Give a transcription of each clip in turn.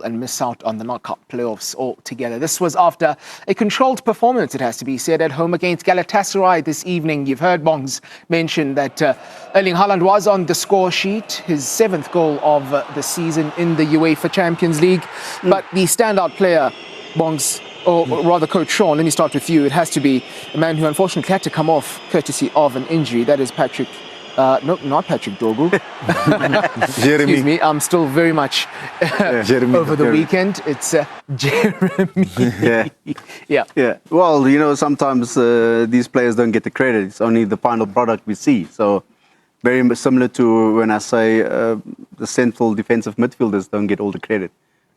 and miss out on the knockout playoffs altogether. This was after a controlled performance, it has to be said, at home against Galatasaray this evening. You've heard Bongs mention that Erling Haaland was on the score sheet, his 7th goal of the season in the UEFA Champions League. But the standout player, Bongs, or rather Coach Sean, let me start with you. It has to be a man who unfortunately had to come off courtesy of an injury. That is Patrick. No, not Patrick Dogu. Jeremy. Excuse me, I'm still very much over the weekend. It's Jeremy. Yeah. Well, you know, sometimes these players don't get the credit. It's only the final product we see. So very similar to when I say the central defensive midfielders don't get all the credit.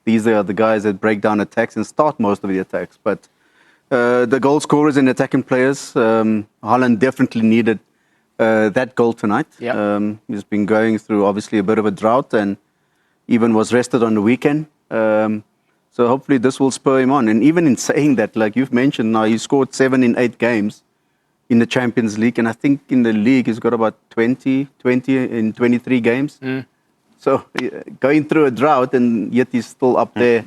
These are the guys that break down attacks and start most of the attacks. But the goal scorers and attacking players, Haaland definitely needed that goal tonight. He's been going through obviously a bit of a drought and even was rested on the weekend. So hopefully this will spur him on. And even in saying that, like you've mentioned now, he scored 7 in 8 games in the Champions League. And I think in the league, he's got about 20 in 23 games. So going through a drought and yet he's still up there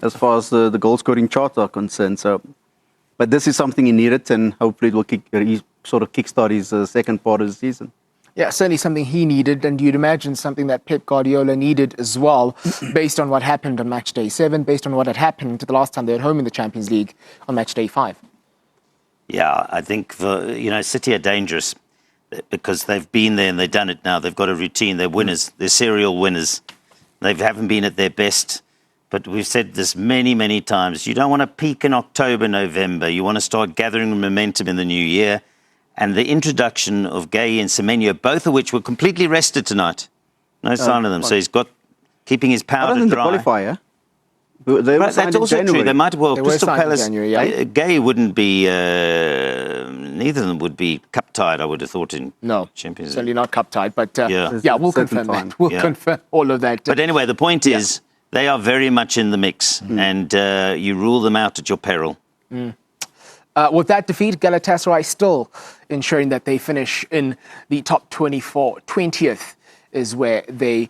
as far as the goal scoring charts are concerned. So, but this is something he needed and hopefully it will kickstart his second part of the season. Yeah, certainly something he needed, and you'd imagine something that Pep Guardiola needed as well, based on what happened on match day 7, based on what had happened the last time they were at home in the Champions League on match day 5. Yeah, I think City are dangerous because they've been there and they've done it now. They've got a routine. They're winners. They're serial winners. They haven't been at their best. But we've said this many, many times. You don't want to peak in October, November. You want to start gathering momentum in the new year. And the introduction of Gay and Semenyo, both of which were completely rested tonight. No sign of them. So he's keeping his powder dry. The qualifier. They were that's also true. They might Crystal Palace. January, Gay wouldn't be. Neither of them would be cup tied. I would have thought in Champions League. Certainly not cup tied. But we'll confirm that. We'll confirm all of that. But anyway, the point is they are very much in the mix, and you rule them out at your peril. With that defeat, Galatasaray still ensuring that they finish in the top 24. 20th is where they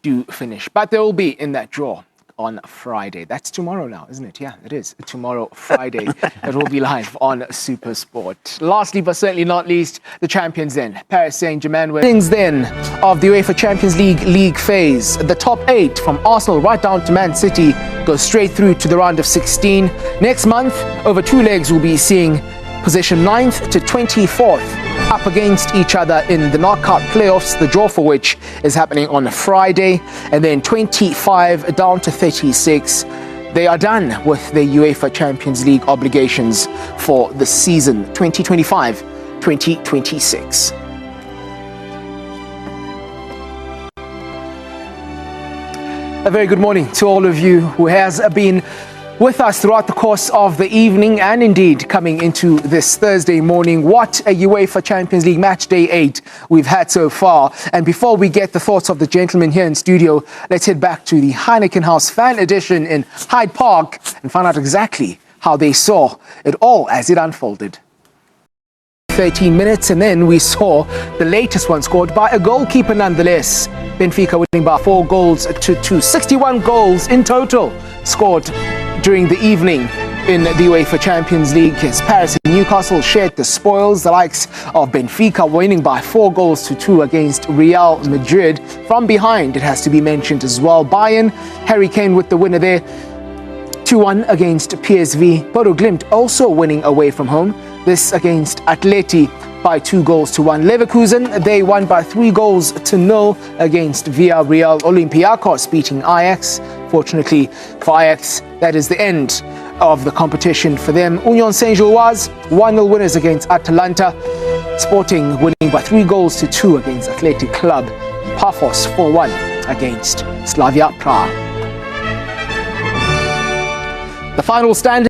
do finish. But they will be in that draw on Friday. That's tomorrow now, isn't it? Yeah, it is. Tomorrow, Friday. It will be live on SuperSport. Lastly, but certainly not least, the champions then. Paris Saint-Germain winnings then of the UEFA Champions League phase. The top 8 from Arsenal right down to Man City go straight through to the round of 16. Next month, over 2 legs, we'll be seeing position 9th to 24th up against each other in the knockout playoffs, the draw for which is happening on Friday. And then 25 down to 36. They are done with the UEFA Champions League obligations for the season 2025-2026. A very good morning to all of you who has been with us throughout the course of the evening and indeed coming into this Thursday morning. What a UEFA Champions League match day 8 we've had so far. And before we get the thoughts of the gentlemen here in studio, let's head back to the Heineken House Fan Edition in Hyde Park and find out exactly how they saw it all as it unfolded. 13 minutes and then we saw the latest one scored by a goalkeeper nonetheless. Benfica winning by 4 goals to 2. 61 goals in total scored during the evening in the UEFA Champions League as Paris and Newcastle shared the spoils. The likes of Benfica winning by 4 goals to 2 against Real Madrid. From behind, it has to be mentioned as well. Bayern, Harry Kane with the winner there. 2-1 against PSV. Bodo Glimt also winning away from home. This against Atleti by 2 goals to 1. Leverkusen, they won by 3 goals to 0 against Villarreal. Olympiacos beating Ajax. Fortunately for Ajax, that is the end of the competition for them. Union Saint-Gilloise, 1-0 winners against Atalanta. Sporting winning by 3 goals to 2 against Athletic Club. Pafos 4-1 against Slavia Prague. The final stand